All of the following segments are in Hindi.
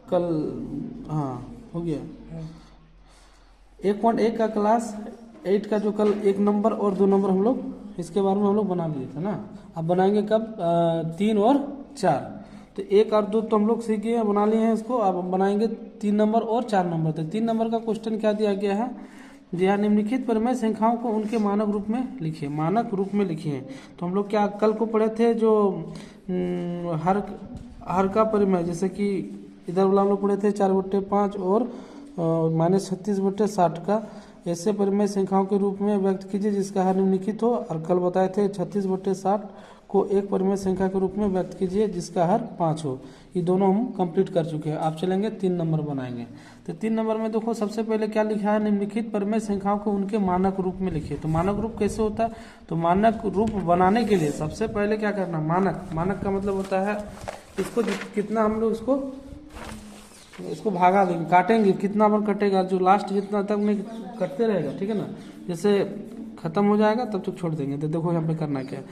कल, हाँ हो गया। 1.1 का क्लास 8 का जो कल 1 नंबर और 2 नंबर हम लोग इसके बारे में हम लोग बना लिए थे ना। अब बनाएंगे कब? 3 और 4। तो 1 और 2 तो हम लोग सीख गए, बना लिए हैं इसको। अब हम बनाएंगे 3 नंबर और 4 नंबर। तो 3 नंबर का क्वेश्चन क्या दिया गया है? जी हाँ, निम्नलिखित परिमेय संख्याओं को उनके मानक रूप में लिखिए। मानक रूप में लिखिए तो हम लोग क्या कल को पढ़े थे, जो हर का परिमेय, जैसे कि इधर वाला हम लोग पढ़े थे 4/5 और -36/60 का। ऐसे परिमेय संख्याओं के रूप में व्यक्त कीजिए जिसका हर निम्नलिखित हो। और कल बताए थे 36/60 को एक परिमेय संख्या के रूप में व्यक्त कीजिए जिसका हर 5 हो। ये दोनों हम कंप्लीट कर चुके हैं। आप चलेंगे 3 नंबर बनाएंगे। तो 3 नंबर में देखो सबसे पहले क्या लिखा है, निम्नलिखित परिमेय संख्याओं को उनके मानक रूप में लिखिए। तो मानक रूप कैसे होता है? तो मानक रूप बनाने के लिए सबसे पहले क्या करना, मानक का मतलब होता है इसको कितना हम लोग इसको भागा देंगे, काटेंगे, कितना बार कटेगा, जो लास्ट जितना तक नहीं कटते रहेगा, ठीक है ना। जैसे खत्म हो जाएगा तब तक छोड़ देंगे। तो देखो यहाँ पे करना क्या है,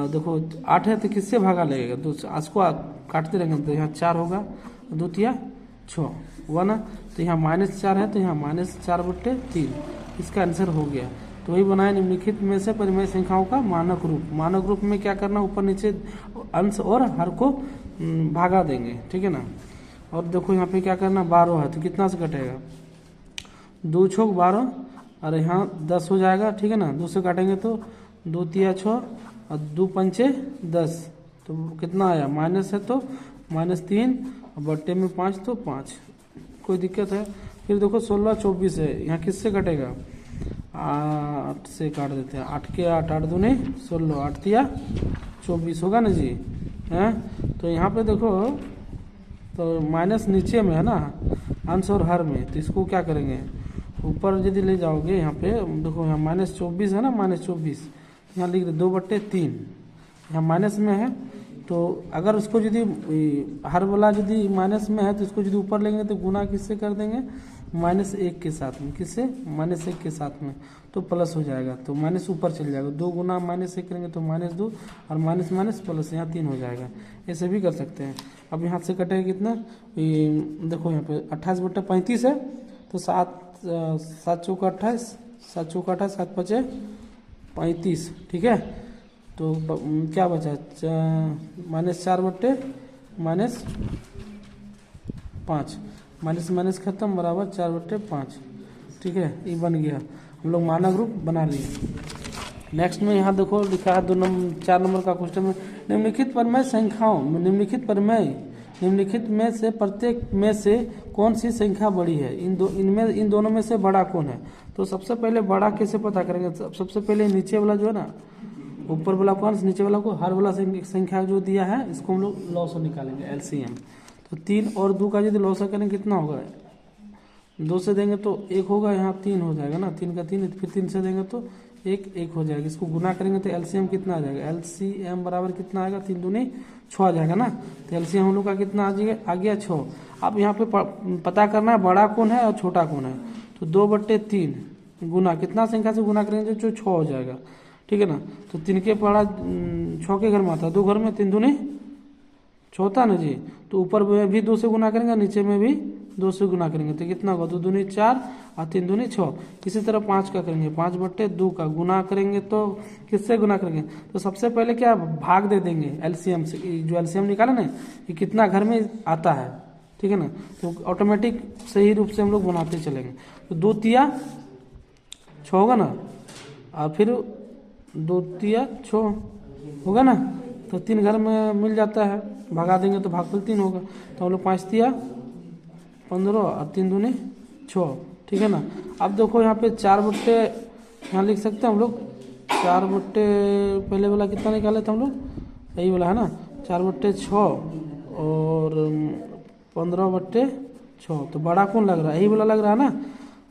देखो 8 है तो किससे भागा लगेगा, तो इसको काटते रहेंगे। तो यहाँ 4 होगा, 2 तिया 6 हुआ ना। तो यहाँ -4 है तो यहाँ -4/3, इसका आंसर हो गया। तो वही बनाए निम्नलिखित में से परिमेय संख्याओं का मानक रूप। मानक रूप में क्या करना, ऊपर नीचे अंश और हर को भागा देंगे, ठीक है ना। और देखो यहाँ पे क्या करना, 12 है तो कितना से कटेगा, 2 छोक 12 और यहाँ 10 हो जाएगा, ठीक है ना। 2 से काटेंगे तो 2 तिया 6 और 2 पंचे 10, तो कितना आया, माइनस है तो -3 और बट्टे में 5 तो 5, कोई दिक्कत है। फिर देखो 16 24 है, यहाँ किससे कटेगा, 8 से काट देते हैं। 8 के 8, 8 दूनी 16, 8 तिया 24 होगा ना जी, हैं। तो यहाँ पे देखो तो माइनस नीचे में है ना, अंश और हर में। तो इसको क्या करेंगे, ऊपर यदि ले जाओगे यहाँ पे देखो, यहाँ -24 है ना, -24 यहाँ लिख दे 2/3, यहाँ माइनस में है। तो अगर उसको यदि हर वाला यदि माइनस में है तो इसको यदि ऊपर लेंगे तो गुना किससे कर देंगे, -1 के साथ में। किससे, -1 के साथ में, तो प्लस हो जाएगा। तो माइनस ऊपर चल जाएगा, 2 गुना -1 करेंगे तो -2 और माइनस माइनस प्लस, यहाँ 3 हो जाएगा। ऐसे भी कर सकते हैं। अब यहाँ से कटेगा कितना, देखो यहाँ पे 28/35 है तो 7 चौका 28, 7 चौका 28, 7 पचे 35, ठीक है। तो क्या बचा, -4/-5, माइनस खत्म, बराबर 4/5, ठीक है। ये बन गया, हम लोग मानक रूप बना लिए। नेक्स्ट में यहाँ देखो लिखा है 4 नंबर का क्वेश्चन में, निम्नलिखित परिमेय संख्याओं, निम्नलिखित में से प्रत्येक में से कौन सी संख्या बड़ी है, इन दोनों में से बड़ा कौन है। तो सबसे पहले बड़ा कैसे पता करेंगे, सबसे पहले नीचे वाला जो है ना, ऊपर वाला कौन, नीचे वाला को, हर वाला संख्या जो दिया है इसको हम लोग लॉस निकालेंगे, LCM। तो 3 और 2 का यदि लॉस करेंगे कितना होगा, 2 से देंगे तो 1 होगा, यहाँ 3 हो जाएगा ना, 3 का 3, फिर 3 से देंगे तो 1 हो जाएगा। इसको गुना करेंगे तो LCM कितना आ जाएगा, LCM बराबर कितना आएगा, 3 दूनी 6 आ जाएगा ना। तो LCM हम लोग का कितना आ गया 6। अब यहाँ पे पता करना है बड़ा कौन है और छोटा कौन है। तो 2/3 गुना कितना संख्या से गुना करेंगे जो 6 हो जाएगा, ठीक है ना। तो 3 के पड़ा 6 के घर में आता है, 2 घर में 3 दूनी 6 होता ना जी। तो ऊपर में भी 2 से गुना करेंगे, नीचे में भी 2 से गुना करेंगे तो कितना होगा, 2 दूनी 4 और 3 दूनी 6। इसी तरह 5 का करेंगे, 5/2 का गुना करेंगे तो किससे गुना करेंगे, तो सबसे पहले क्या भाग दे देंगे LCM से। जो LCM निकाला ना, ये कितना घर में आता है, ठीक है ना। तो ऑटोमेटिक सही रूप से हम लोग बनाते चलेंगे। तो 2 तिया 6 होगा ना, और फिर 2 तिया 6 होगा ना। तो 3 घर में मिल जाता है, भगा देंगे तो भागफल 3 होगा। तो हम लोग 5 तिया 15 और 3 दूनी 6, ठीक है ना। अब देखो यहाँ पे 4/, यहाँ लिख सकते हैं हम लोग 4/, पहले वाला कितना निकाले थे हम लोग, यही वाला है ना, 4/6 और 15/6। तो बड़ा कौन लग रहा है, यही वाला लग रहा है ना,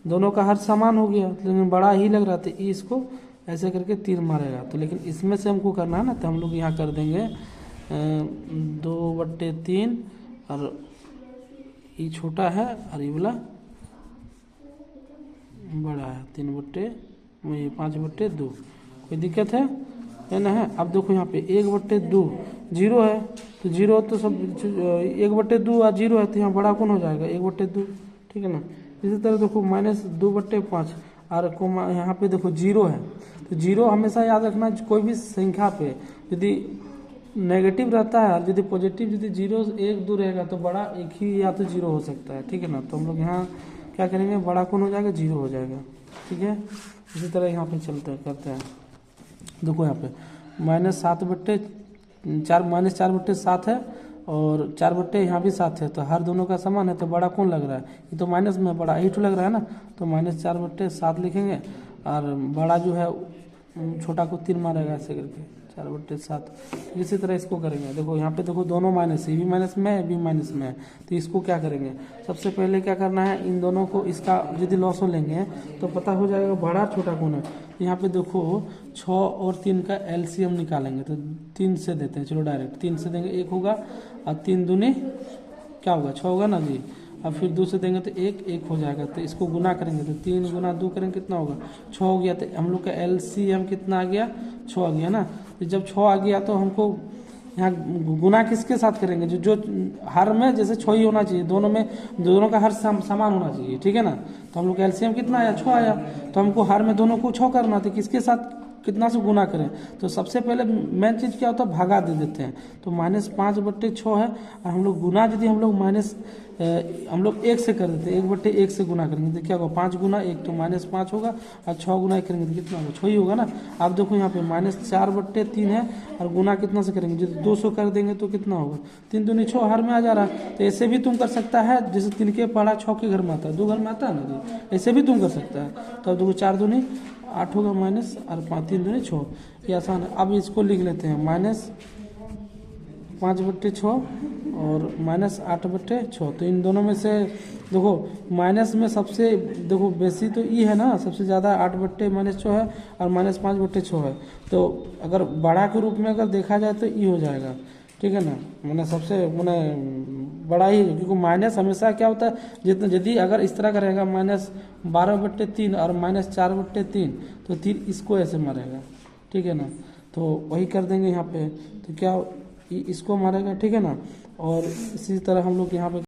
दोनों का हर समान हो गया लेकिन बड़ा ही लग रहा था। इसको ऐसे करके तीर मारेगा। तो लेकिन इसमें से हमको करना है ना, तो हम लोग यहाँ कर देंगे 2/3 और ये छोटा है और ये वाला बड़ा है, 5/2। कोई दिक्कत है ना है। अब देखो यहाँ पे 1/2 0 है, तो तो जीरो तो सब 1/2 और जीरो है तो यहाँ बड़ा कौन हो जाएगा 1/2, ठीक है ना। इसी तरह देखो -2/5 और यहाँ पे देखो जीरो है, तो जीरो हमेशा याद रखना कोई भी संख्या पे यदि नेगेटिव रहता है और यदि पॉजिटिव यदि 0 1 2 रहेगा तो बड़ा एक ही या तो जीरो हो सकता है, ठीक है ना। तो हम लोग यहाँ क्या करेंगे बड़ा कौन हो जाएगा 0 हो जाएगा, ठीक है। इसी तरह यहाँ पे करते हैं, देखो यहाँ पे -4/7 है और 4 यहाँ भी 7 है, तो हर दोनों का समान है, तो बड़ा कौन लग रहा है, ये तो माइनस में बड़ा ही तो लग रहा है ना, तो -4/7 लिखेंगे और बड़ा जो है छोटा को 3 मारेगा ऐसे करके 4/7। इसी तरह इसको करेंगे, देखो यहाँ पे देखो दोनों माइनस, ये भी माइनस में है भी माइनस में है, तो इसको क्या करेंगे सबसे पहले क्या करना है इन दोनों को इसका यदि लॉसो लेंगे तो पता हो जाएगा बड़ा छोटा कौन है। यहाँ पे देखो 6 और 3 का एलसीएम निकालेंगे तो 3 से देते हैं, चलो डायरेक्ट 3 से देंगे 1 होगा और 3 दूनी क्या होगा 6 होगा ना जी, अब फिर 2 से देंगे तो 1 हो जाएगा, तो इसको गुना करेंगे तो 3 × 2 करेंगे कितना होगा 6 हो गया, तो हम लोग का एलसीएम कितना आ गया 6 आ गया ना। तो जब 6 आ गया तो हमको यहाँ गुना किसके साथ करेंगे जो हर में जैसे 6 ही होना चाहिए, दोनों का हर समान होना चाहिए, ठीक है ना। तो हम लोग का एलसीएम कितना आया 6 आया, तो हमको हर में दोनों को 6 करना, तो किसके साथ कितना से गुना करें, तो सबसे पहले मेन चीज़ क्या होता है भागा दे देते हैं, तो -5/6 है और हम लोग गुना यदि हम लोग 1 से कर देते हैं 1/1 से गुना करेंगे तो क्या होगा 5 × 1 तो -5 होगा और 6 × 1 करेंगे तो कितना होगा 6 ही होगा ना। आप देखो यहाँ पे -4/3 है और गुना कितना से करेंगे जब 200 कर देंगे तो कितना होगा 3 दूनी 6 हर में आ जा रहा है, तो ऐसे भी तुम कर सकता है जैसे 3 के पढ़ा 6 के घर में आता है 2 घर में आता है ना जी, ऐसे भी तुम कर सकता है। तो अब देखो 4 दूनी 8 होगा माइनस और 3 दूनी 6, ये आसान है। अब इसको लिख लेते हैं -5/6 और -8/6, तो इन दोनों में से देखो माइनस में सबसे देखो बेसी तो ई है ना, सबसे ज़्यादा 8/-6 है और -5/6 है, तो अगर बड़ा के रूप में अगर देखा जाए तो ई हो जाएगा, ठीक है ना, मैंने सबसे बड़ा ही, क्योंकि माइनस हमेशा क्या होता है जितना यदि अगर इस तरह का रहेगा -12/3 और -4/3 तो 3 इसको ऐसे मारेगा, ठीक है ना, तो वही कर देंगे यहाँ पे, तो क्या इसको मारेगा, ठीक है ना। और इसी तरह हम लोग यहाँ पे